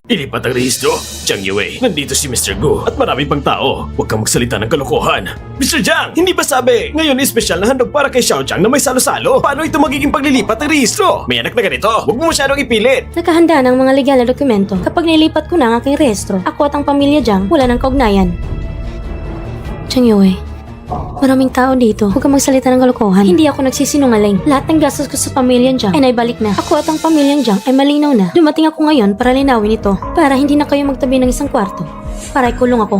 Ilipat ang rehistro. Jiang Yue, nandito si Mr. Gu at marami pang tao. Huwag kang magsalita ng kalokohan. Mr. Jiang, hindi ba sabi, ngayon espesyal na handog para kay Xiao Jiang na may salo-salo? Paano ito magiging paglilipat ng rehistro? May anak na ganito, huwag mo masyadong ipilit. Nakahanda ng mga legal na dokumento. Kapag nilipat ko na ang aking rehistro, ako at ang pamilya Jiang wala ng kaugnayan. Jiang Yue, maraming tao dito. Huwag kang magsalita ng kalokohan. Hindi ako nagsisinungaling. Lahat ng gastos ko sa pamilyang Jiang ay naibalik na. Ako at ang pamilyang Jiang ay malinaw na. Dumating ako ngayon para linawin ito. Para hindi na kayo magtabi ng isang kwarto. Para ikulong ako.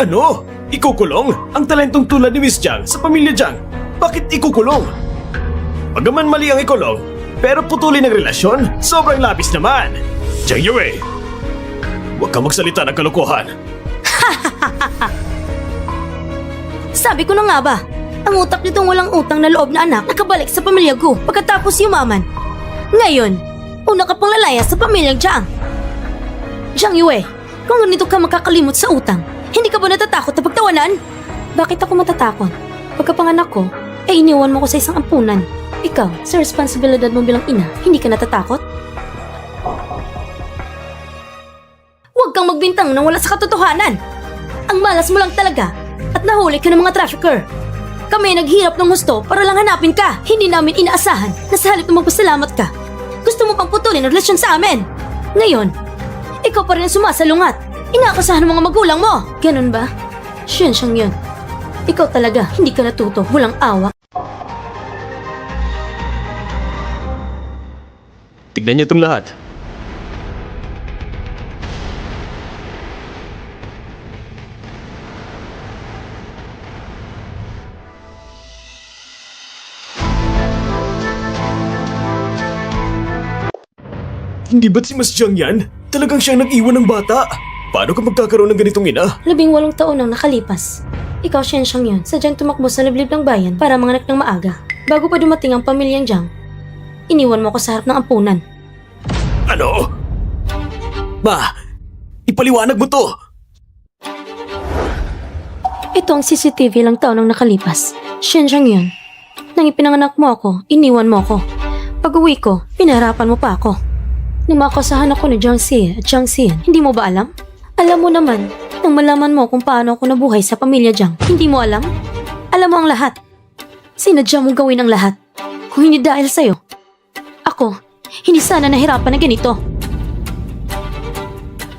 Ano? Ikukulong? Ang talentong tulad ni Miss Jiang sa pamilya Jiang. Bakit ikukulong? Bagaman mali ang ikulong, pero putulin ang relasyon, sobrang labis naman. Jiang Yue, huwag kang magsalita ng kalokohan. Sabi ko na nga ba, ang utak nitong walang utang na loob na anak nakabalik sa pamilya ko pagkatapos yumaman. Ngayon, una ka pang lalaya sa pamilyang Jiang. Jiang Yue, kung ganito ka makakalimot sa utang, hindi ka ba natatakot na pagtawanan? Bakit ako matatakot? Pagkapanganak ko, ay iniwan mo ko sa isang ampunan. Ikaw, sa responsibilidad mo bilang ina, hindi ka natatakot? Huwag kang magbintang nang wala sa katotohanan. Ang malas mo lang talaga at nahuli ka ng mga trafficker. Kami naghirap ng husto para lang hanapin ka. Hindi namin inaasahan na sa halip na magpasalamat ka, gusto mo pang putulin ang relasyon sa amin. Ngayon, ikaw pa rin ang sumasalungat. Inaakusahan ng mga magulang mo. Ganun ba? Siyang yun. Ikaw talaga, hindi ka natuto, walang awa. Tignan niyo itong lahat. Hindi ba't si Mas Jiang yan? Talagang siyang nag-iwan ng bata. Paano ka magkakaroon ng ganitong ina? 18 taon ang nakalipas. Ikaw siyang yun, sadyang tumakbo sa liblib ng bayan para manganak ng maaga. Bago pa dumating ang pamilyang Jiang, iniwan mo ko sa harap ng ampunan. Ano? Ma, ipaliwanag mo to! Ito ang CCTV lang taon ang nakalipas. Siyang yun. Nang ipinanganak mo ako, iniwan mo ako. Pag-uwi ko, pinaharapan mo pa ako. Nung makasahan ako ni Jiang Xie at Jiang Xian, hindi mo ba alam? Alam mo naman, nang malaman mo kung paano ako nabuhay sa pamilya Jiang, hindi mo alam? Alam mo ang lahat. Sinadya mong gawin ang lahat. Kung hindi dahil sa'yo, ako, hindi sana nahirapan na ganito.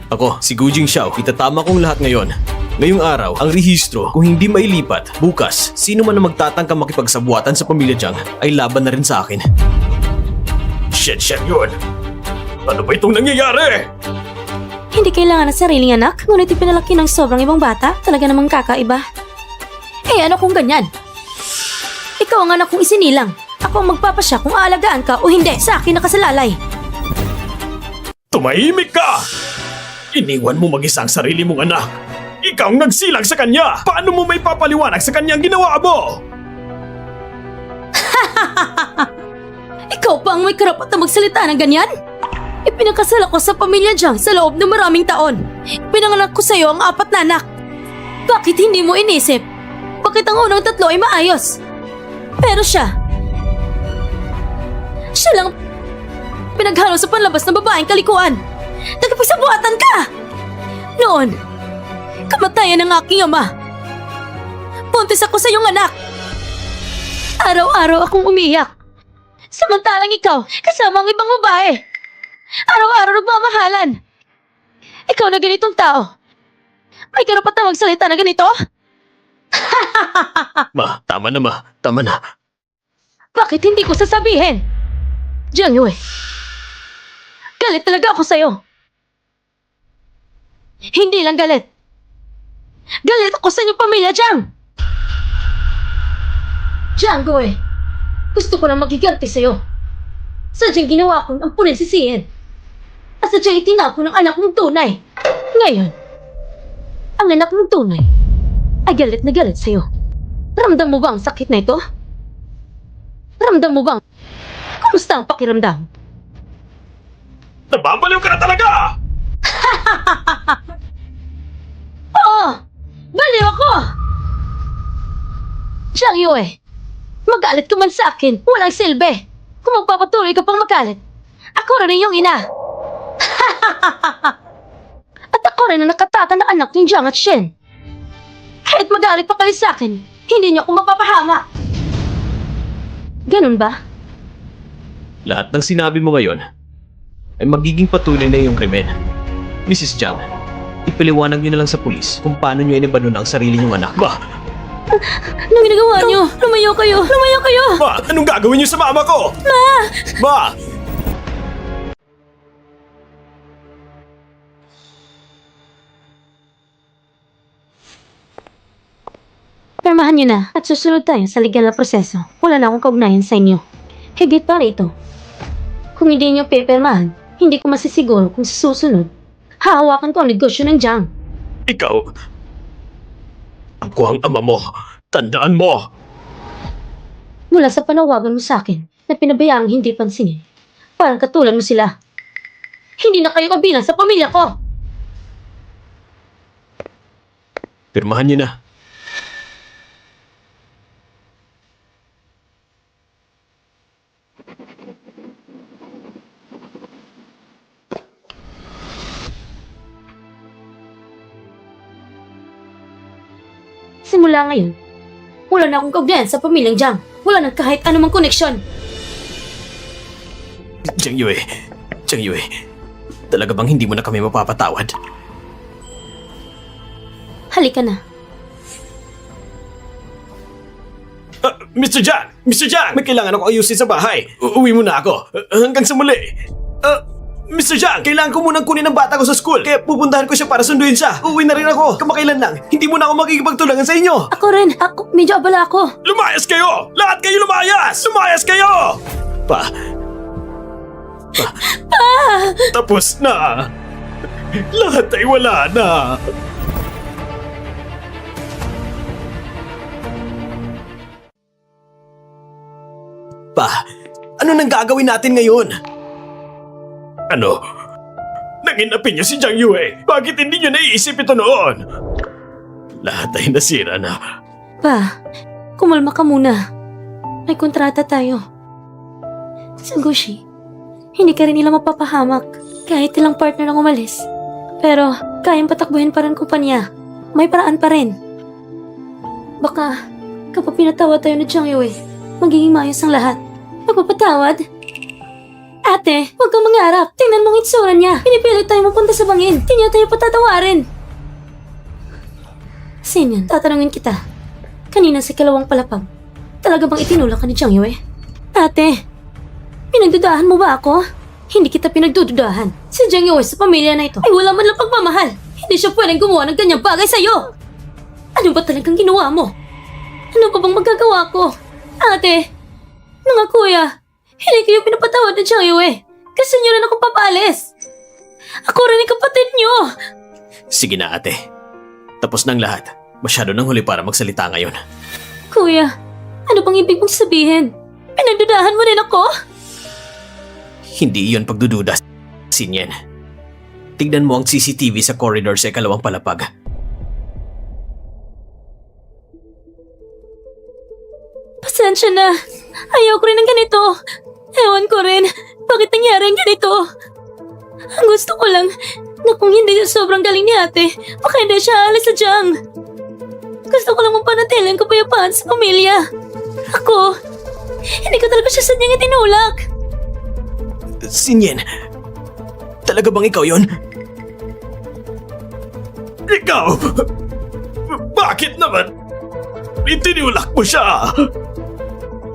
Ako, si Gu Jingxiao, itatama kong lahat ngayon. Ngayong araw, ang rehistro, kung hindi mailipat, bukas, sino man na magtatangka makipagsabuatan sa pamilya Jiang ay laban na rin sa akin. Shit yun! Ano ba itong nangyayari? Hindi kailangan ng sariling anak, ngunit ipinalaki ng sobrang ibang bata, talaga namang kakaiba. Eh ano kung ganyan? Ikaw ang anak kong isinilang. Ako ang magpapasya kung aalagaan ka o hindi. Sa akin nakasalalay. Tumahimik ka! Iniwan mo mag-isa ang sarili mong anak. Ikaw ang nagsilang sa kanya! Paano mo may papaliwanag sa kanya ang ginawa mo? Ikaw pa ang may karapat na magsalita ng ganyan? Ipinakasal ako sa pamilya Jiang sa loob ng maraming taon. Pinanganak ko sa iyo ang 4 na anak. Bakit hindi mo inisip? Bakit ang unang 3 ay maayos? Pero siya lang pinaghalo sa panlabas ng babaeng kalikuan. Nagpagsabuatan ka! Noon, kamatayan ng aking ama. Buntis ako sa iyong anak. Araw-araw akong umiyak. Samantalang ikaw, kasama ang ibang babae. Araw-araw nagmamahalan. Ikaw na ganitong tao. May karapat na magsalita na ganito? Ma, tama na ma. Tama na. Bakit hindi ko sasabihin? Jiang Yue, galit talaga ako sa'yo. Hindi lang galit. Galit ako sa inyong pamilya, Jiang! Jiang Yue, gusto ko lang magiganti sa'yo. Sadyang ginawa kong ampunin si Xian. At sadyang itinapon ng anak mong tunay. Ngayon, ang anak mong tunay ay galit na galit sa'yo. Ramdam mo ba ang sakit na ito? Ramdam mo ba? Kumusta ang pakiramdam? Nababaliw ka na talaga! Oo! Baliw ako! Jiang Yue, magalit ka man sa akin, walang silbi. Kung magpapatuloy ka pang magalit, ako rin yung ina. rin ang nakatata na anak ni Jiang at Shen. Kahit magalit pa kayo sa akin, hindi niyo ako mapapahama. Ganun ba? Lahat ng sinabi mo ngayon ay magiging patuloy na iyong krimen. Mrs. Jiang, ipaliwanag niyo na lang sa pulis kung paano niyo inibano na ang sarili niyong anak. Ma! Anong ginagawa niyo? Lumayo kayo! Lumayo kayo! Ma! Anong gagawin niyo sa mama ko? Ma! Ma! Pirmahan niyo na at susunod tayo sa legal na proseso. Wala na akong kaugnayan sa inyo. Higit pa rito. Kung hindi niyo pipirmahan, hindi ko masisiguro kung sa susunod, hahawakan ko ang negosyo ng Jiang. Ikaw, ako ang ama mo. Tandaan mo! Mula sa panawagan mo sa akin na pinabayaang hindi pansinin, parang katulad mo sila. Hindi na kayo kabilang sa pamilya ko! Pirmahan niyo na. Simula ngayon, wala na akong kaugnayan sa pamilyang Jiang. Wala na kahit anumang koneksyon. Jiang Yue, talaga bang hindi mo na kami mapapatawad? Halika na. Mr. Jiang! Mr. Jiang! May kailangan ako ayusin sa bahay. Uuwi mo na ako. Hanggang sa muli. Mr. Jiang, kailangan ko munang kunin ang bata ko sa school. Kaya pupuntahan ko siya para sunduin siya. Uuwi na rin ako. Kamakailan lang. Hindi mo na ako makikipagtulungan sa inyo. Ako rin. Medyo abala ako. Lumayas kayo! Lahat kayo lumayas! Lumayas kayo! Pa. Tapos na. Lahat ay wala na. Pa, ano nang gagawin natin ngayon? Ano? Nanginapin niyo si Jiang Yue. Bakit hindi niyo naiisip ito noon? Lahat ay nasira na. Pa, kumalma ka muna. May kontrata tayo. Sa Gucci, hindi ka rin nila mapapahamak kahit ilang partner ang umalis. Pero kayang patakbuhin pa rin kumpanya. May paraan pa rin. Baka kapag pinatawad tayo ni Jiang Yue, magiging maayos ang lahat. Magpapatawad? Ate, huwag kang mangarap. Tingnan mo ang itsura niya. Pinipilit tayo mapunta sa bangin. Hindi niya tayo patatawarin. Sinyan, tatanungin kita. Kanina sa kalawang palapag, talaga bang itinulak ka ni Jiang Yue? Ate, pinagdudahan mo ba ako? Hindi kita pinagdududahan. Si Jiang Yue sa pamilya na ito ay wala man lang pagmamahal. Hindi siya pwedeng gumawa ng ganyang bagay sa'yo. Ano ba talagang ginawa mo? Ano pa bang magagawa ko? Ate, mga kuya, hindi kayo pinapatawad ng Jiang Yue. Kasi niyo rin ako papalis. Ako rin ang kapatid niyo. Sige na ate. Tapos ng lahat. Masyado nang huli para magsalita ngayon. Kuya, ano bang ibig mong sabihin? Pinagdudahan mo rin ako? Hindi iyon pagdududa, Sinyen. Tignan mo ang CCTV sa corridor sa ikalawang palapag. Pasensya na. Ayaw ko rin ng ganito. Ewan ko rin. Bakit nangyari ang ganito? Ang gusto ko lang na kung hindi siya sobrang galing ni ate, baka hindi siya alis sa Jiang. Gusto ko lang mapanatili ang kapayapaan sa pamilya. Ako, hindi ko talaga siya sadyang itinulak. Sinyen, talaga bang ikaw yon? Ikaw? Bakit naman? Itinulak mo siya!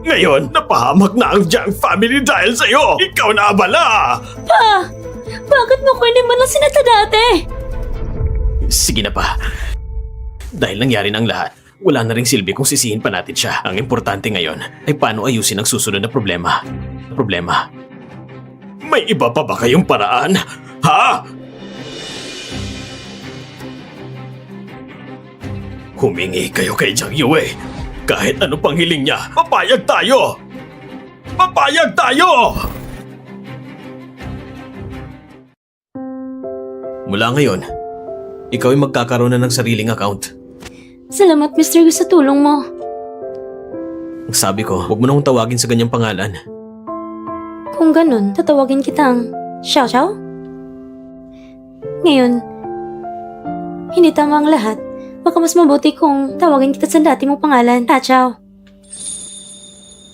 Ngayon, napahamak na ang Jiang family dahil sa'yo! Ikaw na abala! Pa! Bakit mo ko hindi man lang sinata dati? Sige na pa. Dahil nangyari na ang lahat, wala na ring silbi kung sisihin pa natin siya. Ang importante ngayon ay paano ayusin ang susunod na problema. May iba pa ba kayong paraan? Ha? Humingi kayo kay Jiang Yue. Kahit ano pang hiling niya, papayag tayo! Papayag tayo! Mula ngayon, ikaw ay magkakaroon na ng sariling account. Salamat, Mr. Gu, sa tulong mo. Ang sabi ko, huwag mo na akong tawagin sa ganyang pangalan. Kung ganun, tatawagin kitang Xiao Xiao? Ngayon, hindi tama ang lahat. Baka mas mabuti kung tawagin kita sa dati mong pangalan. Ciao.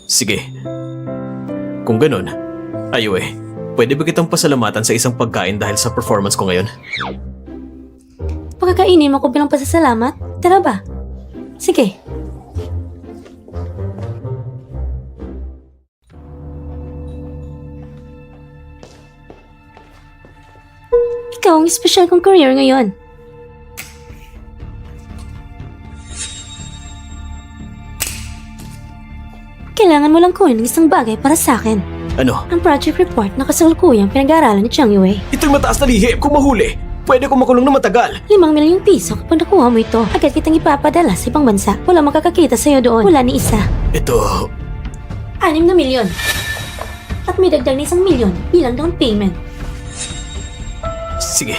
Sige. Kung ganun, Ayue, pwede ba kitang pasalamatan sa isang pagkain dahil sa performance ko ngayon? Pagkakainin mo ko bilang pasasalamat? Tara ba? Sige. Ikaw ang espesyal kong career ngayon. Kailangan mo lang kunin ng isang bagay para sa akin. Ano? Ang project report na kasalukuyang pinag-aaralan ni Chang Yue. Ito'y mataas na lihim. Kung mahuli, pwede ko makulong na matagal. 5 milyong piso kapag nakuha mo ito. Agad kitang ipapadala sa ibang bansa. Wala makakakita sa'yo doon. Wala ni isa. Ito, 6 na milyon. At may dagdag na 1 milyon bilang down payment. sige.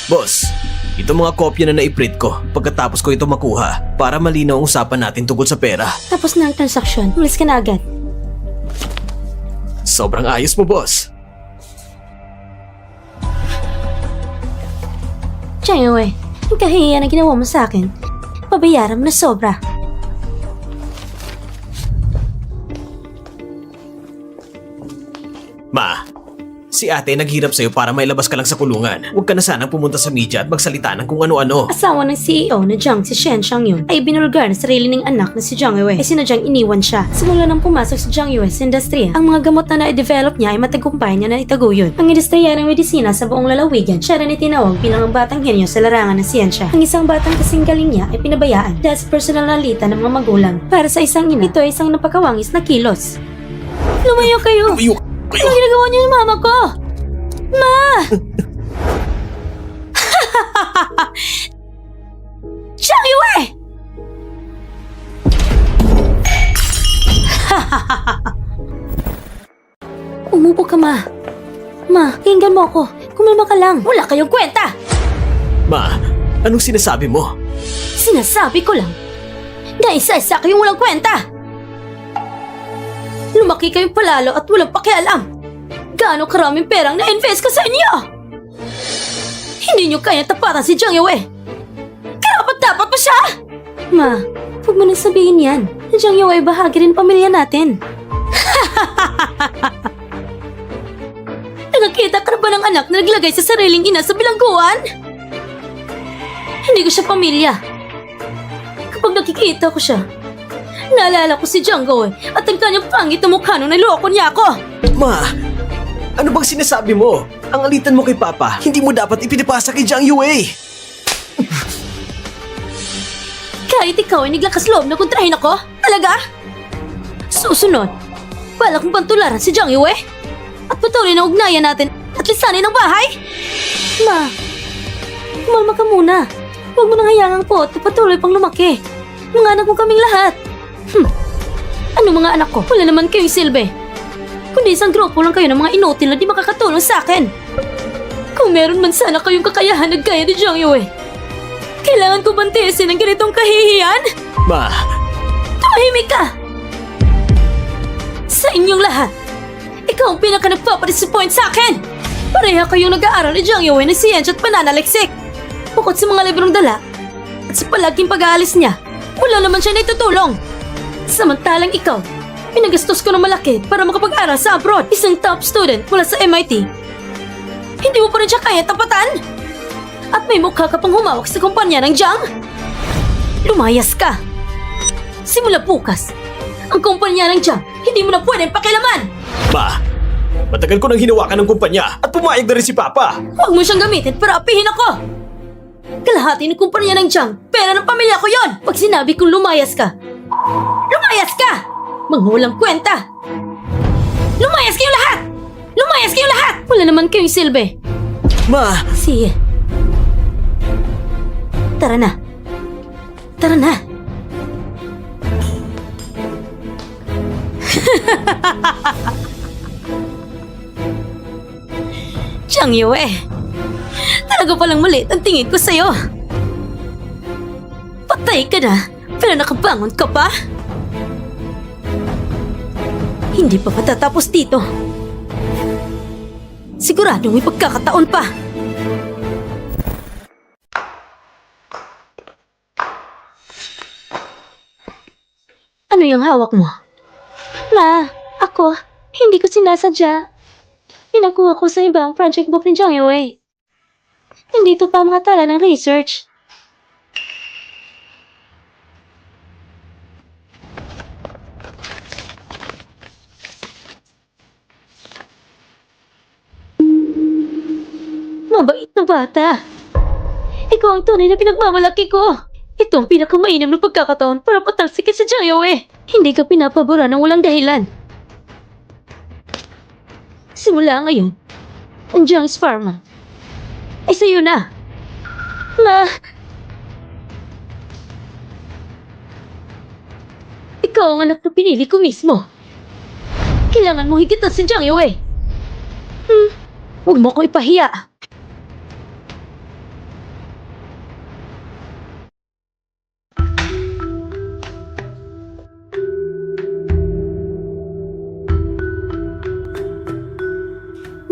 Boss, ito mga kopya na naiprint ko pagkatapos ko ito makuha para malinaw ang usapan natin tungkol sa pera. Tapos na ang transaksyon. Umalis ka na agad. Sobrang ayos mo, boss. Chang Yue, ang kahihiyan na ginawa mo sa akin. Pabayaran mo na sobra. Ma, si ate naghirap sa'yo para mailabas ka lang sa kulungan. Huwag ka na sanang pumunta sa media at magsalita ng kung ano-ano. Asawa ng CEO na Jiang si Shen Xiangyun ay binulgar na sarili ng anak na si Jiang Yue ay sinadyang iniwan siya. Simula nang pumasok si Jiang Yue sa industriya, ang mga gamot na na-develop niya ay matagumpay niya na itaguyod. Ang industriya ng medisina sa buong lalawigan, siya rin itinawag bilang ang batang henyo sa larangan ng siyensya. Ang isang batang kasing galing niya ay pinabayaan dahil sa personal na lita ng mga magulang. Para sa isang ina, ito ay isang napakawangis na kilos. Lumayo kayo! Lumayo Ano ginagawa niyo yung mama ko? Ma! Jiang Yue! Umupo ka, Ma. Ma, hinggan mo ako. Kumalma ka lang. Wala kayong kwenta! Ma, anong sinasabi mo? Sinasabi ko lang na isa-isa kayong walang kwenta. Lumaki kayong palalo at walang pakialam. Gaano karaming perang na-invest ko sa inyo? Hindi nyo kaya tapatan si Jiang Yue. Karapat-dapat pa siya! Ma, huwag mo nang sabihin yan. Si Jiang Yue ay bahagi rin ng pamilya natin. Nakakita ka na ba ng anak na naglagay sa sariling ina sa bilangguan? Hindi ko siya pamilya. Kapag nakikita ko siya, naalala ko si Jiang Yue at ang kanyang pangit na mukha nung niloko niya ako. Ma, ano bang sinasabi mo? Ang alitan mo kay Papa, hindi mo dapat ipinapasa kay Jiang Yue. Kahit ikaw ay naglakas loob na kontrahin ako? Talaga? Susunod, balak mong pantularan si Jiang Yue? At patuloy na ugnayan natin at lisanin ang bahay? Ma, kumalma ka muna. Huwag mo nang hayangang po at patuloy pang lumaki. Mga anak mo kaming lahat. Ano mga anak ko? Wala naman kayong silbi. Kundi isang grupo lang kayo ng mga inutil na di makakatulong sa akin. Kung meron man sana kayong kakayahan na gaya ni Jiang Yue, kailangan ko bang tiisin ang ganitong kahihiyan? Ma, Tumahimik ka! Sa inyong lahat, ikaw ang pinaka nagpapadisappoint sa akin! Pareha kayong nag-aaral ni Jiang Yue ng siyensya at pananaliksik. Bukod sa mga librong dala at sa palaging pag-aalis niya, wala naman siya na itutulong. Samantalang ikaw, pinagastos ko ng malaki para makapag-aral sa abroad. Isang top student mula sa MIT. Hindi mo pa rin siya kaya tapatan? At may mukha ka pang humawak sa kumpanya ng Jiang? Lumayas ka! Simula bukas, ang kumpanya ng Jiang hindi mo na pwedeng pakilaman! Ma, matagal ko nang hinawakan ng kumpanya at pumayag na rin si Papa. Huwag mo siyang gamitin para apihin ako! Kalahati ng kumpanya ng Jiang, pera ng pamilya ko yon! Pag sinabi kong lumayas ka, lumayas ka! Mga walang kwenta! Lumayas kayong lahat! Lumayas kayong lahat! Wala naman kayong silbi. Ma, Si Tara na. Tara na. Jiang Yue, talaga palang maliit ang tingin ko sa'yo. Patay ka na, pero nakabangon ka pa? Hindi pa matatapos dito. Siguradong may pagkakataon pa. Ano yung hawak mo? Ma, ako, hindi ko sinasadya. Pinakuha ko sa ibang project book ni Jiang Yue. Hindi to pa mga tala ng research. Mabait na bata. Ikaw ang tunay na pinagmamalaki ko. Ito ang pinakamainam na pagkakataon para patalsikin sa Jiang Yue. Hindi ka pinapabura ng walang dahilan. Simula ngayon, ang Jiang's Pharma ay sa'yo na. Ma, ikaw ang anak na pinili ko mismo. Kailangan mo higitan si Jiang Yue. Huwag mo ko ipahiya.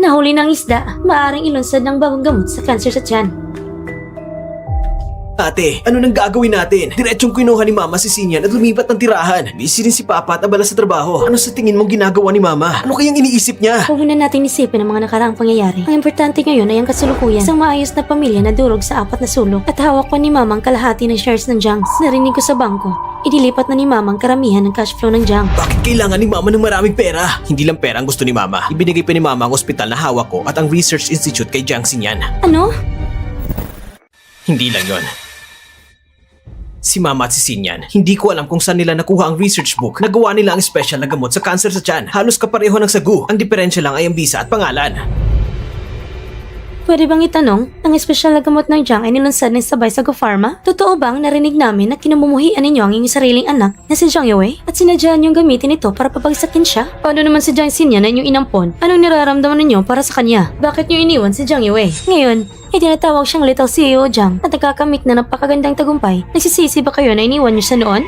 Nahuli ng isda, maaaring ilunsad ng bagong gamot sa cancer sa tiyan. Ate, ano nang gagawin natin? Diretsong kinuha ni Mama si Sinyan at lumipat ng tirahan. Busy rin si Papa at abala sa trabaho. Ano sa tingin mong ginagawa ni Mama? Ano kayang iniisip niya? Huwag na natin isipin ang mga nakaraang pangyayari. Ang importante ngayon ay ang kasalukuyan. Isang maayos na pamilya na durog sa 4 na sulok. At hawak pa ni Mama ang kalahati ng shares ng Jiang's. Narinig ko sa bangko. Idilipat na ni Mama ang karamihan ng cash flow ng Jiang. Bakit kailangan ni Mama ng maraming pera? Hindi lang pera ang gusto ni Mama. Ibinigay pa ni Mama ang ospital na hawak ko at ang research institute kay Jiang Xinyan. Ano? Hindi lang yon. Si Mama at si Sinyan, hindi ko alam kung saan nila nakuha ang research book. Nagawa nila ang special na gamot sa cancer sa tiyan. Halos kapareho ng sagu. Ang diferensya lang ay ang bisa at pangalan. Pwede bang itanong, ang espesyal na gamot ng Jiang ay nilunsad ng sabay sa Go-Pharma? Totoo bang narinig namin na kinamumuhian ninyo ang inyong sariling anak na si Jiang Yue? At sinadya niyong gamitin ito para papagsakin siya? Paano naman si Jiang Xinyan na inyong inampon? Anong nararamdaman ninyo para sa kanya? Bakit niyo iniwan si Jiang Yue? Ngayon, ay tinatawag siyang Little CEO Jiang at nagkakamit na ng napakagandang tagumpay. Nagsisisi ba kayo na iniwan niyo siya noon?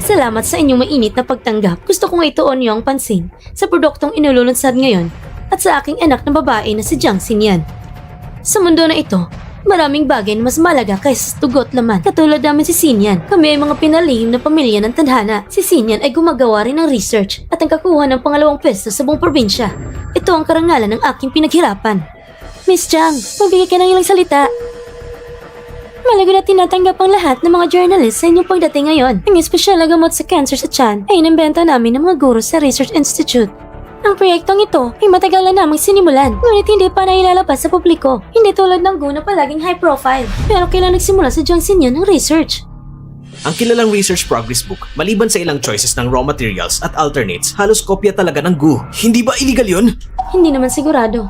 Salamat sa inyong mainit na pagtanggap. Gusto kong ituon niyo ang pansin sa produktong inululunsad ngayon at sa aking anak na babae na si Jiang Xinyan. Sa mundo na ito, maraming bagay na mas malaga kaysa sa tugot laman. Katulad namin si Xinyan, kami ay mga pinalihim na pamilya ng tadhana. Si Xinyan ay gumagawa rin ng research at ang kakuha ng pangalawang pwesto sa buong probinsya. Ito ang karangalan ng aking pinaghirapan. Miss Jiang, magbigay ka ng ilang salita. Malago na tinatanggap ang lahat ng mga journalists sa inyong pagdating ngayon. Ang espesyal na gamot sa cancer sa tiyan ay inimbento namin ng mga guro sa Research Institute. Ang proyektong ito ay matagal na namang sinimulan, ngunit hindi pa nailalabas sa publiko. Hindi tulad ng Go na palaging high profile. Pero kailan nagsimula sa Jiang Xinyan ng research? Ang kilalang research progress book, maliban sa ilang choices ng raw materials at alternates, halos kopya talaga ng Gu. Hindi ba illegal yun? Hindi naman sigurado.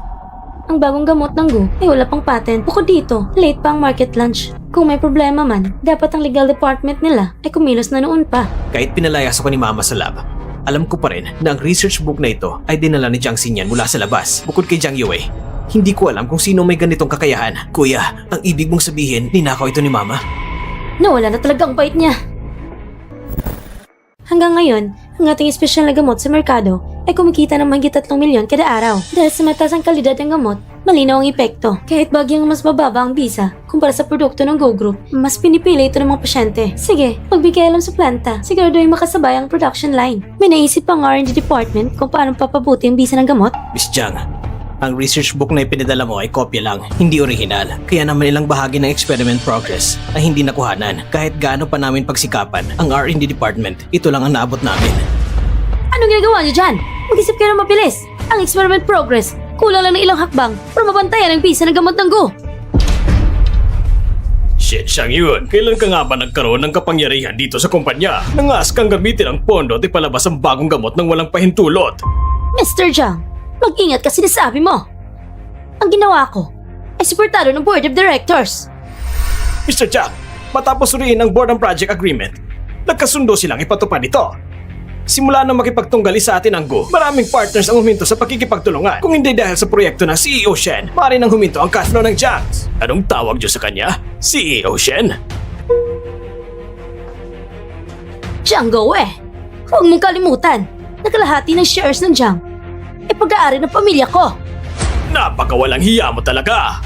Ang bagong gamot ng Gu ay wala pang patent. Bukod dito, late pa ang market launch. Kung may problema man, dapat ang legal department nila ay kumilos na noon pa. Kahit pinalayas ako ni Mama sa lab, alam ko pa rin na ang research book na ito ay dinala ni Jiang Xinyan mula sa labas. Bukod kay Jiang Yue, hindi ko alam kung sino may ganitong kakayahan. Kuya, ang ibig mong sabihin, ninakaw ito ni Mama? Nawala na talaga ang bait niya. Hanggang ngayon, ang ating espesyal na gamot sa merkado ay kumikita ng mahigit 3 milyon kada araw. Dahil sa mataas ang kalidad ng gamot, malinaw ang epekto. Kahit bagyang mas mababa ang bisa kumpara sa produkto ng Go Group, mas pinipili ito ng mga pasyente. Sige, magbigay alam sa planta. Siguraduhin makasabay ang production line. May naisip pang R&D department kung paano papabuti ang bisa ng gamot? Miss Jiang, ang research book na ipinadala mo ay kopya lang, hindi original. Kaya naman ilang bahagi ng experiment progress ay hindi nakuhanan. Kahit gaano pa namin pagsikapan ang R&D department, ito lang ang naabot namin. Anong ginagawa niyo dyan? Mag-isip kayo ng mabilis. Ang experiment progress, kulang lang ng ilang hakbang para mabantayan ang bisa ng gamot ng Go. Shit, Jiang Yun. Kailan ka nga ba nagkaroon ng kapangyarihan dito sa kumpanya? Nangas kang gamitin ang pondo at ipalabas ang bagong gamot ng walang pahintulot. Mr. Jiang, mag-ingat ka sinasabi mo. Ang ginawa ko ay suportado ng board of directors. Mr. Chang, matapos suriin ng board ang project agreement, nagkasundo silang ipatupad ito. Simula na makipagtunggali sa atin ang Go, maraming partners ang huminto sa pakikipagtulungan. Kung hindi dahil sa proyekto ng CEO Shen, maaari nang huminto ang cash flow ng Jiang's. Anong tawag niyo sa kanya? CEO Shen? Jiang Go eh! Huwag mong kalimutan, nakalahati ng shares ng Jiang ay pag-aari ng pamilya ko. Napakawalang hiya mo talaga!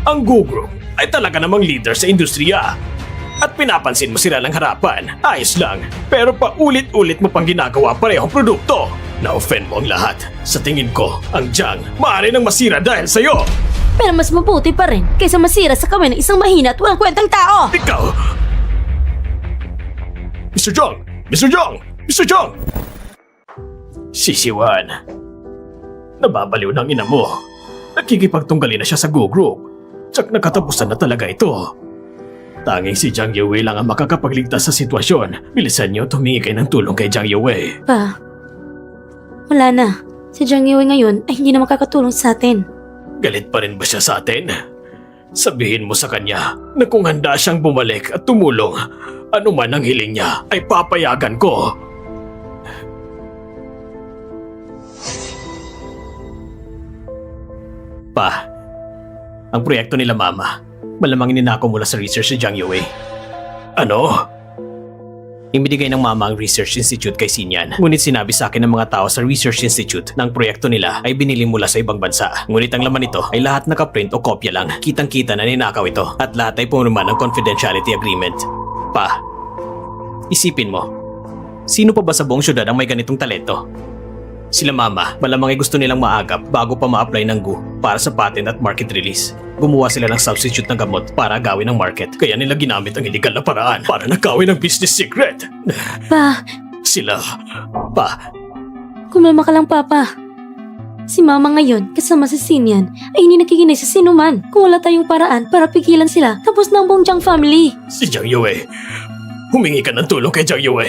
Ang Go Group ay talaga namang leader sa industriya. At pinapansin mo sila ng harapan, ayos lang. Pero paulit-ulit mo pang ginagawa parehong produkto. Na-offend mo ang lahat. Sa tingin ko, ang Jiang maaari nang masira dahil sa'yo. Pero mas mabuti pa rin kaysa masira sa kamay ng isang mahina at walang kwentang tao. Ikaw! Mr. Zhang! Mr. Zhang! Mr. Zhang! Sisiwan. Nababaliw ng ina mo. Nakikipagtunggali na siya sa Go Group. Tsak nakatapusan na talaga ito. Tanging si Jiang Yue lang ang makakapagligtas sa sitwasyon. Bilisan niyo, tumingi kayo ng tulong kay Jiang Yue. Pa, wala na. Si Jiang Yue ngayon ay hindi na makakatulong sa atin. Galit pa rin ba siya sa atin? Sabihin mo sa kanya na kung handa siyang bumalik at tumulong, ano man ang hiling niya ay papayagan ko. Pa, ang proyekto nila Mama, malamang ininako mula sa research si Jiang Yue. Ano? Ibinigay ng Mama ang Research Institute kay Xinyan. Ngunit sinabi sa akin ng mga tao sa Research Institute na ang proyekto nila ay binili mula sa ibang bansa. Ngunit ang laman nito ay lahat nakaprint o kopya lang. Kitang-kita na ninakaw ito at lahat ay pumirma ng confidentiality agreement. Pa, isipin mo, sino pa ba sa buong syudad ang may ganitong talento? Sila Mama, malamang ay gusto nilang maagap bago pa ma-apply ng GU para sa patent at market release. Gumawa sila ng substitute ng gamot para agawin ang market. Kaya nila ginamit ang illegal na paraan para nakawin ang business secret. Pa, Sila, Pa, kumalma ka lang, Papa. Si Mama ngayon, kasama si Xinyan, ay hindi nakikinig sa sino man. Kung wala tayong paraan para pigilan sila, tapos na ang buong Jiang family. si Jiang Yue. Humingi ka ng tulong kay Jiang Yue.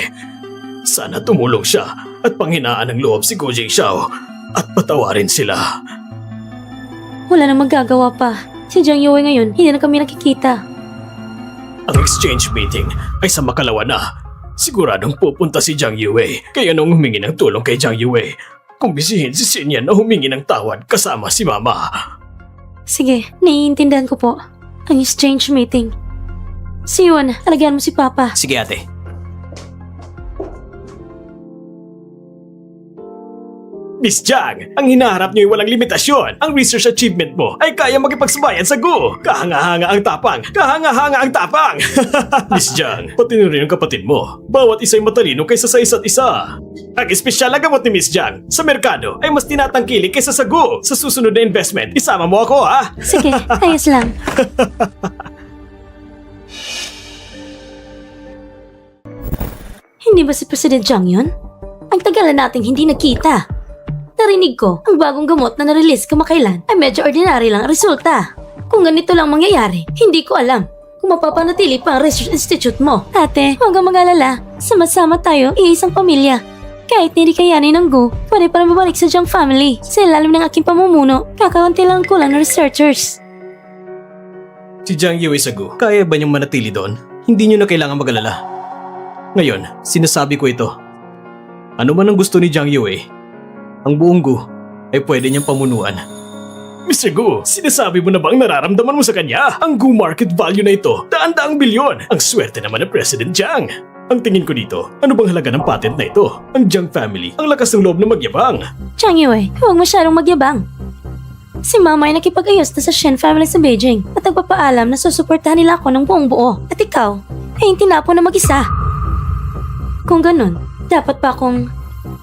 Sana tumulong siya at panghinaan ng loob si Gu Jingxiao at patawarin sila. Wala nang magagawa pa. Si Jiang Yue ngayon, hindi na kami nakikita. Ang exchange meeting ay sa makalawa na. Siguradong pupunta si Jiang Yue. Kaya nung humingi ng tulong kay Jiang Yue, kumbisihin si Xinyan na humingi ng tawad kasama si Mama. Sige, naiintindihan ko po. Ang exchange meeting. Si Yuan, alagaan mo si Papa. Sige ate. Miss Jiang, ang hinaharap niyo ay walang limitasyon. Ang research achievement mo ay kaya makipagsabayan sa Go. Kahanga-hanga ang tapang. Kahanga-hanga ang tapang. Miss Jiang, pati na rin ang kapatid mo. Bawat isa'y matalino kaysa sa isa't isa. Ang espesyal na gamot ni Miss Jiang sa merkado ay mas tinatangkilik kaysa sa Go. Sa susunod na investment, isama mo ako ha. Sige, ayos lang. Hindi ba si President Jiang yun? Ang tagal na nating hindi nakita. Narinig ko, ang bagong gamot na na-release kamakailan ay medyo ordinary lang ang resulta. Kung ganito lang mangyayari, hindi ko alam kung mapapanatili pa ang research institute mo. Ate, huwag kang mag-alala. Sama-sama tayo, iisang pamilya. Kahit hindi kayanin ng Go, pwede pa rin babalik sa Jiang family. Sa ilalim ng aking pamumuno, kakaunti lang ang kulang ng researchers. Si Jiang Yue sa Go, kaya ba niyong manatili doon? Hindi niyo na kailangan mag-alala. Ngayon, sinasabi ko ito. Ano man ang gusto ni Jiang Yue, ang buong Gu ay pwede niyang pamunuan. Mr. Gu, sinasabi mo na bang nararamdaman mo sa kanya? Ang Gu market value na ito, daan-daang bilyon. Ang swerte naman ng President Jiang. Ang tingin ko dito, ano bang halaga ng patent na ito? Ang Jiang family, ang lakas ng loob na magyabang. Jiang Yue, huwag masyadong magyabang. Si Mama ay nakipag-ayos na sa Shen family sa Beijing at nagpapaalam na susuportahan nila ako ng buong buo. At ikaw, ay tinapon na mag-isa. Kung ganun, dapat pa akong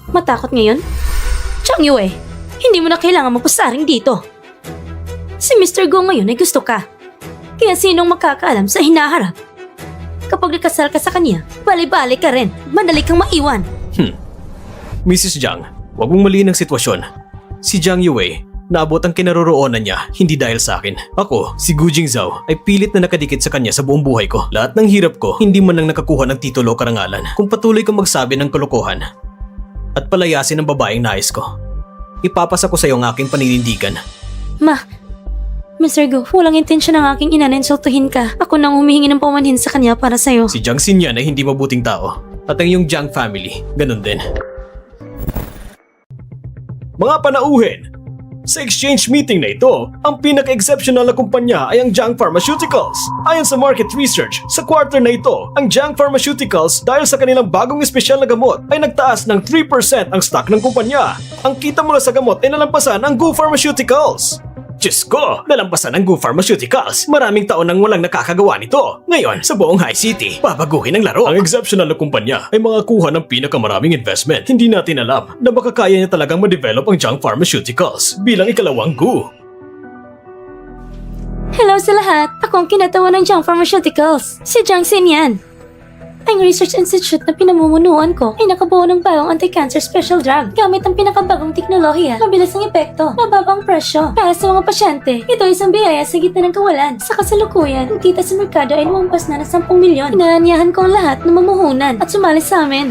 matakot ngayon? Jiang Yue, hindi mo na kailangan magpasaring dito. Si Mr. Go ngayon ay gusto ka. Kaya sinong makakaalam sa hinaharap? Kapag nakasal ka sa kanya, bali-bali ka rin. Madali kang maiwan. Mrs. Jiang, huwag mong maliin ang sitwasyon. Si Jiang Yue, naabot ang kinaroroonan niya hindi dahil sa akin. Ako, si Gu Jingzhao, ay pilit na nakadikit sa kanya sa buong buhay ko. Lahat ng hirap ko, hindi man lang nakakuha ng titulo o karangalan. Kung patuloy kang magsabi ng kalokohan at palayasin ang babaeng nais ko, ipapasa ko sa iyo ang aking paninindigan. Mr. Gu, walang intensyon ng aking ina na insultuhin ka. Ako nang humihingi ng paumanhin sa kanya para sa'yo. Si Jiang Xinyan ay hindi mabuting tao. At ang iyong Jiang family, ganun din. Mga panauhin! Sa exchange meeting na ito, ang pinaka-exceptional na kumpanya ay ang Jiang Pharmaceuticals. Ayon sa market research, sa quarter na ito, ang Jiang Pharmaceuticals dahil sa kanilang bagong espesyal na gamot ay nagtaas ng 3% ang stock ng kumpanya. Ang kita mula sa gamot ay nalampasan ang Gu Pharmaceuticals. Diyos ko, nalampasan ang Gu Pharmaceuticals. Maraming taon nang walang nakakagawa nito. Ngayon, sa buong High City, babaguhin ang laro. Ang exceptional na kumpanya ay mga kuha ng pinakamaraming investment. Hindi natin alam na baka kaya niya talagang ma-develop ang Jiang Pharmaceuticals bilang ikalawang Gu. Hello sa lahat! Ako ang kinatawan ng Jiang Pharmaceuticals, si Jiang Xinyan. Ang research institute na pinamumunuan ko ay nakabuo ng bagong anti-cancer special drug gamit ang pinakabagong teknolohiya, mabilis ang epekto, mababang presyo. Para sa mga pasyente, ito ay isang biyaya sa gitna ng kawalan. Sa kasalukuyan, ang kita sa merkado ay lumampas na ng 10 milyon. Inaanyahan ko ang lahat na mamuhunan at sumali sa amin.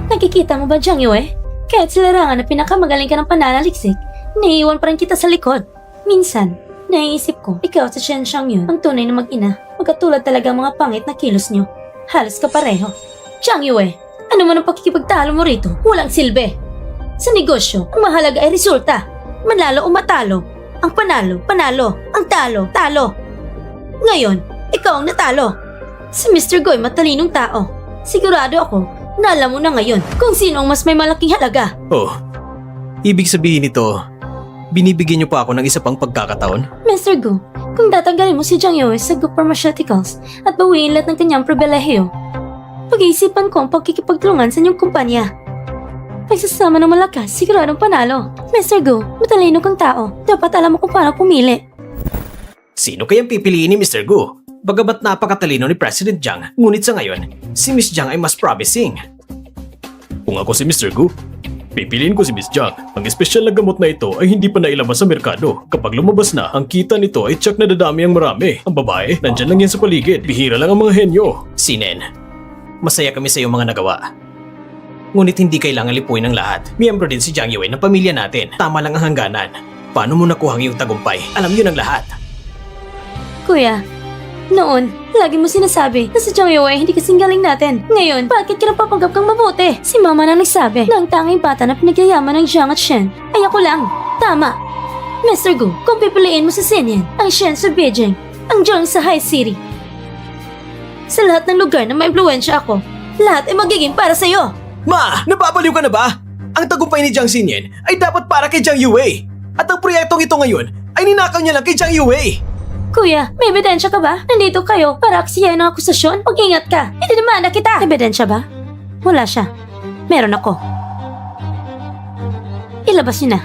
Nakikita mo ba, Jiang Yue? Kahit sa larangan na pinakamagaling ka ng pananaliksik, naiiwan pa rin kita sa likod. Minsan, naiisip ko, ikaw sa Shen Xiang yun, ang tunay na mag-ina. Magkatulad talaga ang mga pangit na kilos nyo. Halos kapareho. Jiang Yue, ano man ang pakikipagtalo mo rito? Walang silbi. Sa negosyo, ang mahalaga ay resulta. Manalo o matalo. Ang panalo, panalo. Ang talo, talo. Ngayon, ikaw ang natalo. Si Mr. Goy matalinong tao. Sigurado ako na alam mo na ngayon kung sino ang mas may malaking halaga. Oh, ibig sabihin nito, binibigyan niyo pa ako ng isa pang pagkakataon? Mr. Gu, kung tatanggalin mo si Jiang Yue sa Gu Pharmaceuticals at bawiin lahat ng kanyang pribilehiyo, pag-iisipan ko ang pagkikipagtulungan sa inyong kumpanya. Pagsasama ng malakas, siguradong panalo. Mr. Gu, matalino kang tao. Dapat alam mo kung paano pumili. Sino kayang pipiliin ni Mr. Gu? Bagamat napakatalino ni President Jiang, ngunit sa ngayon, si Miss Jiang ay mas promising. Kung ako si Mr. Gu, pipiliin ko si Miss Jiang. Ang espesyal na gamot na ito ay hindi pa nailabas sa merkado. Kapag lumabas na, ang kita nito ay tsak na dadami ang marami. Ang babae, nandyan lang yan sa paligid. Bihira lang ang mga henyo. Sinen, masaya kami sa iyong mga nagawa. Ngunit hindi kailangan lipuin ng lahat. Miyembro din si Jiang Yue ng pamilya natin. Tama lang ang hangganan. Paano mo nakuha ang iyong tagumpay? Alam niyo ng lahat. Kuya, noon, lagi mo sinasabi na si Jiang Yue ay hindi kasing galing natin. Ngayon, bakit ka napapanggap kang mabuti? Si Mama na nagsabi na ang tanging bata na pinagyayaman ng Jiang at Shen ay ako lang. Tama. Mr. Gu, kung pipiliin mo si Xinyan, ang Shen sa Beijing, ang Jiang sa High City. Sa lahat ng lugar na maimpluwensya ako, lahat ay magiging para sa'yo. Ma! Nababaliw ka na ba? Ang tagumpay ni Jiang Xinyan ay dapat para kay Jiang Yue. At ang proyektong ito ngayon ay ninakaw niya lang kay Jiang Yue. Kuya, may ebidensya ka ba? Nandito kayo para aksiyahin ng akusasyon? Mag-ingat ka. Hindi naman kita. Ebidensya ba? Wala siya. Meron ako. Ilabas niyo na.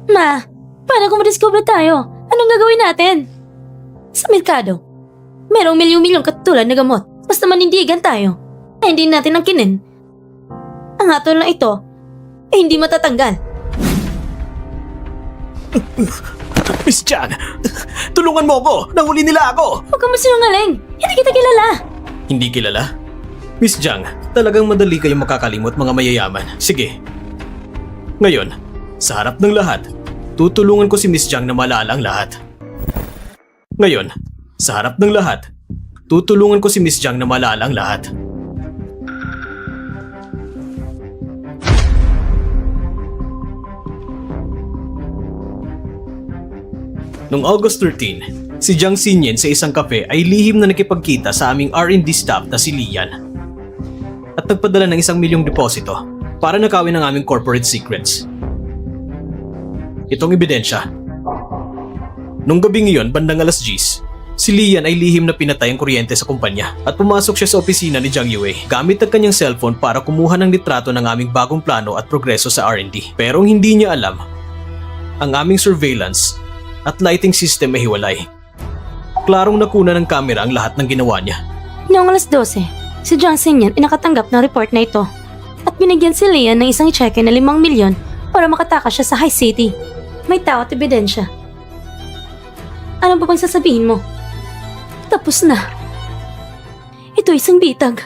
Ma, paano kung madiscover tayo? Anong gagawin natin? Sa merkado, merong milyong-milyong katulad na gamot. Basta manindigan tayo, ay hindi natin angkinin. Ang hatol na ito ay hindi matatanggal. Miss Jiang, tulungan mo ako! Nahuli nila ako! Huwag kang masinungaling! Hindi kita kilala! Hindi kilala? Miss Jiang, talagang madali kayong makakalimot mga mayayaman. Sige. Ngayon, sa harap ng lahat, tutulungan ko si Miss Jiang na maalala ang lahat. Ngayon, sa harap ng lahat, tutulungan ko si Miss Jiang na maalala ang lahat. Noong August 13, si Jiang Xinyan sa isang kape ay lihim na nakipagkita sa aming R&D staff na si Lian. At nagpadala ng 1 milyong deposito para nakawin ang aming corporate secrets. Itong ebidensya. Nung gabi ngayon, bandang alas 10, si Lian ay lihim na pinatay ang kuryente sa kumpanya at pumasok siya sa opisina ni Jiang Yue gamit ang kanyang cellphone para kumuha ng litrato ng aming bagong plano at progreso sa R&D. Pero ang hindi niya alam, ang aming surveillance at lighting system ay hiwalay. Klarong nakuna ng kamera ang lahat ng ginawa niya. Noong alas 12, si Jiang Xinyan ay nakatanggap ng report na ito at binigyan si Lian ng isang cheque na 5 milyon para makatakas siya sa High City. May tao at ebidensya. Ano ba bang sasabihin mo? Tapos na. Ito isang bitag.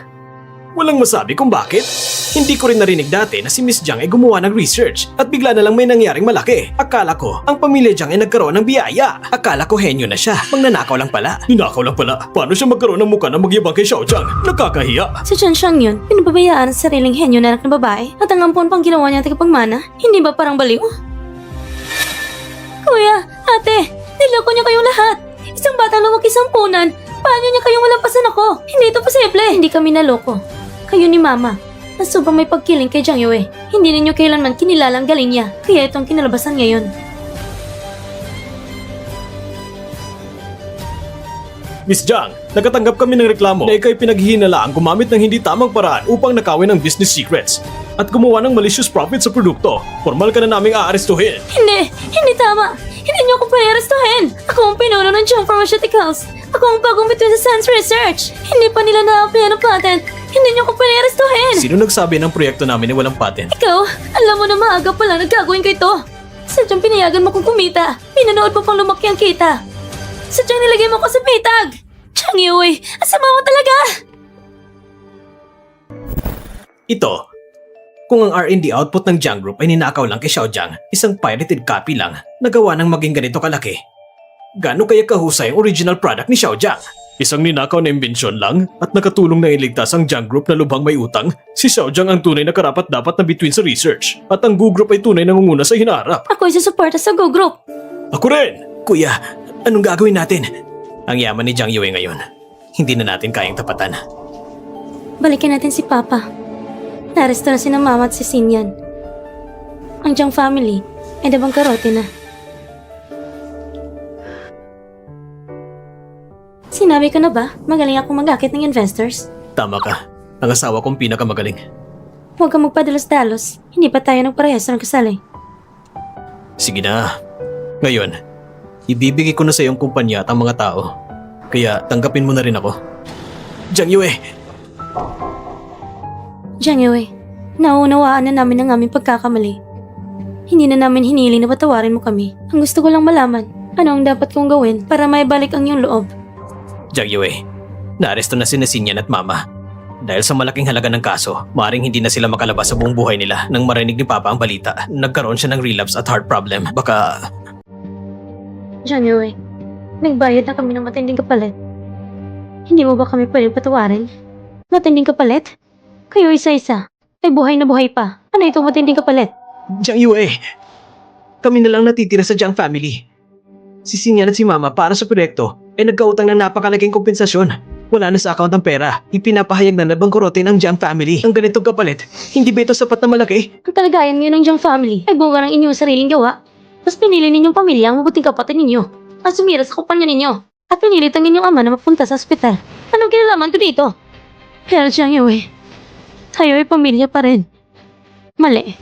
Walang masabi kung bakit. Hindi ko rin narinig dati na si Miss Jiang ay gumawa ng research at bigla na lang may nangyaring malaki. Akala ko, ang pamilya Jiang ay nagkaroon ng biyaya. Akala ko henyo na siya. Magnanakaw lang pala. Ninakaw lang pala. Paano siya magkaroon ng mukha na magyabang kay Xiao Jiang? Nakakahiya. Si Chen Xiang yun, pinababayaan sa sariling henyo na anak na babae at ang ampon pang ginawa niya tagapagmana. Hindi ba parang baliw? Kuya, ate, niloko niya kayong lahat. Isang bata lumaki sa ampunan. Paano niya kayong malampasan ako? Hindi ito posible. Hindi kami naloko. Kayo ni Mama. Na sobrang may pagkiling kay Jiang Yue. Hindi ninyo kailanman kinilalang galing niya. Kaya itong kinalabasan ngayon. Miss Jiang, nakatanggap kami ng reklamo na ikay pinaghihinalaang gumamit ng hindi tamang paraan upang nakawin ang business secrets at gumawa ng malicious profit sa produkto. Formal ka na naming aarestuhin. Hindi tama. Hindi niyo ako pwede-arestuhin. Ako ang pinuno ng Jiang Pharmaceuticals. Ako ang bagong between sa Science Research. Hindi pa nila na-apply ng patent. Hindi niyo ako pwede-arestuhin. Sino nagsabi ng proyekto namin ay walang patent? Ikaw, alam mo na maaga pa lang nagkagawin ko ito. Sadyang pinayagan mo kong kumita. Pinanood mo pang lumaki ang kita. Sadyang nilagay mo ko sa pitag. Jiang Yue, asama mo talaga. Ito, kung ang R&D output ng Jiang Group ay ninakaw lang kay Xiao Jiang, isang pirated copy lang, nagawa ng maging ganito kalaki. Gaano kaya kahusay ang original product ni Xiao Jiang? Isang ninakaw na imbensyon lang at nakatulong na iligtas ang Jiang Group na lubhang may utang. Si Xiao Jiang ang tunay na karapat-dapat na between sa research at ang Gu Group ay tunay na ngunguna sa hinaharap. Ako ay susuporta sa Go Group. Ako rin! Kuya, anong gagawin natin? Ang yaman ni Jiang Yue ngayon, hindi na natin kayang tapatan. Balikan natin si Papa. Naresto na si Mama at si Xinyan. Ang Jiang family ay nabangkarote na. Sinabi ko na ba, magaling akong mag-akit ng investors? Tama ka, ang asawa kong pinakamagaling. Huwag kang magpadalos-dalos, hindi pa tayo nagparehas ng kasali. Sige na. Ngayon, ibibigay ko na sa iyong kumpanya at ang mga tao. Kaya tanggapin mo na rin ako. Jiang Yue! Jiang Yue, nauunawaan na namin ang aming pagkakamali. Hindi na namin hiniling na patawarin mo kami. Ang gusto ko lang malaman, ano ang dapat kong gawin para maibalik ang iyong loob. Jiang Yue, naaresto na si Xinyan at Mama. Dahil sa malaking halaga ng kaso, maaaring hindi na sila makalabas sa buong buhay nila nang marinig ni Papa ang balita. Nagkaroon siya ng relapse at heart problem. Baka... Jiang Yue, nagbayad na kami ng matinding kapalit. Hindi mo ba kami pwede patawarin? Matinding kapalit? Kayo isa-isa, ay buhay na buhay pa. Ano itong matinding kapalit? Jiang Yue! Kami na lang natitira sa Jiang family. Si Xinyan at si Mama para sa proyekto ay nagkautang ng napakalaking kompensasyon. Wala na sa account ang pera. Ipinapahayag na nabangkorote ng Jiang family. Ang ganitong kapalit, hindi ba ito sapat na malaki? Ang kalagayan ngayon ng Jiang family ay bunga ng inyong sariling gawa. Mas pinili ninyong pamilya ang mabuting kapatid ninyo at sumira sa kumpanya ninyo. At pinilit ang inyong ama na mapunta sa ospital. Anong kinalaman ko dito? Pero Jiang Yue, tayo ay pamilya pa rin. Mali.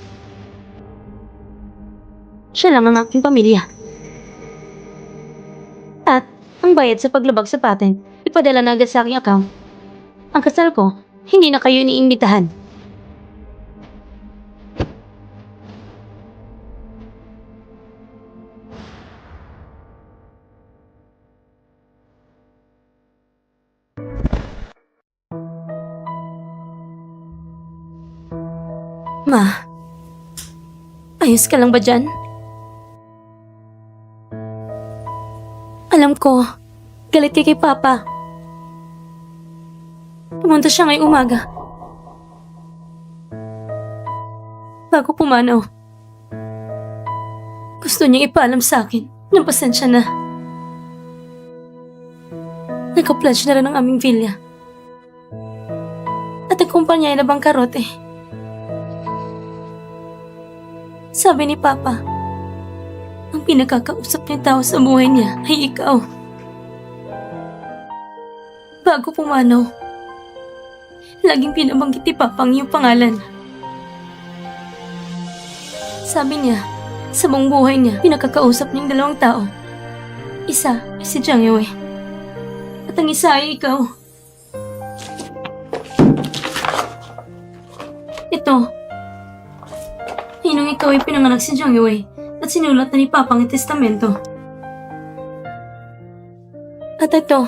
Siya lang ang aking pamilya. At ang bayad sa paglabag sa patent, ipadala na agad sa aking account. Ang kasal ko, hindi na kayo iniimbitahan. Ma, ayos ka lang ba dyan? Alam ko, galit ka kay Papa. Pumunta siya ngayong umaga. Bago pumanaw, gusto niyang ipaalam sa akin na pasensya na. Nagka-pledge na rin ang aming villa. At ang kumpanya ay nabangkarote. Sabi ni Papa, ang pinakakausap niyang tao sa buhay niya ay ikaw. Bago pumanaw, laging pinabanggit ni Papa ang iyong pangalan. Sabi niya, sa buong buhay niya, pinakakausap niyang dalawang tao. Isa ay si Jiang Yue. At ang isa ay ikaw. Ito, nung ikaw ay pinanganak si Jiang Yue at sinulat na ni Papa ang testamento. At ito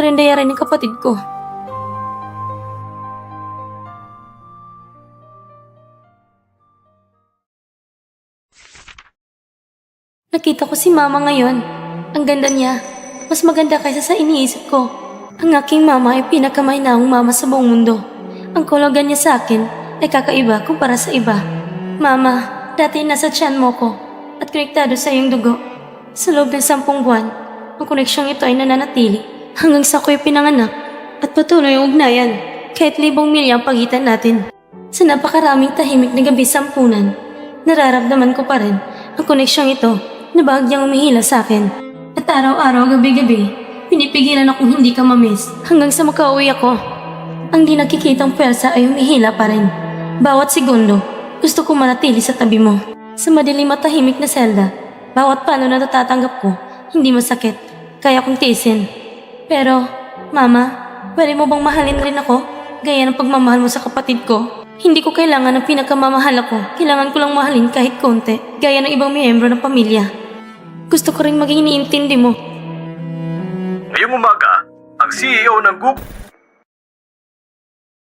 rin dayari ng kapatid ko. Nakita ko si mama ngayon. Ang ganda niya. Mas maganda kaysa sa iniisip ko. Ang aking mama ay pinakamahinahong mama sa buong mundo. Ang kologan niya sa akin ay kakaiba kumpara sa iba. Mama, dati nasa tiyan mo ko at konektado sa iyong dugo. Sa loob ng 10 buwan, ang koneksyong ito ay nananatili hanggang sa ako'y pinanganak at patuloy ang ugnayan kahit libong milya ang pagitan natin. Sa napakaraming tahimik na gabi sa ampunan, nararamdaman ko pa rin ang koneksyong ito na bahagyang umihila sa akin. At araw-araw, gabi-gabi, pinipigilan akong hindi ka mamiss hanggang sa makauwi ako. Ang di nakikitang pwersa ay humihila pa rin. Bawat segundo, gusto ko manatili sa tabi mo. Sa madilim at tahimik na selda, bawat palo na natatanggap ko, hindi masakit. Kaya kong tiisin. Pero, Mama, pwede mo bang mahalin rin ako? Gaya ng pagmamahal mo sa kapatid ko. Hindi ko kailangan ng pinakamamahal ako. Kailangan ko lang mahalin kahit konti, gaya ng ibang miyembro ng pamilya. Gusto ko rin maging iniintindi mo. Ngayong umaga, ang CEO ng Google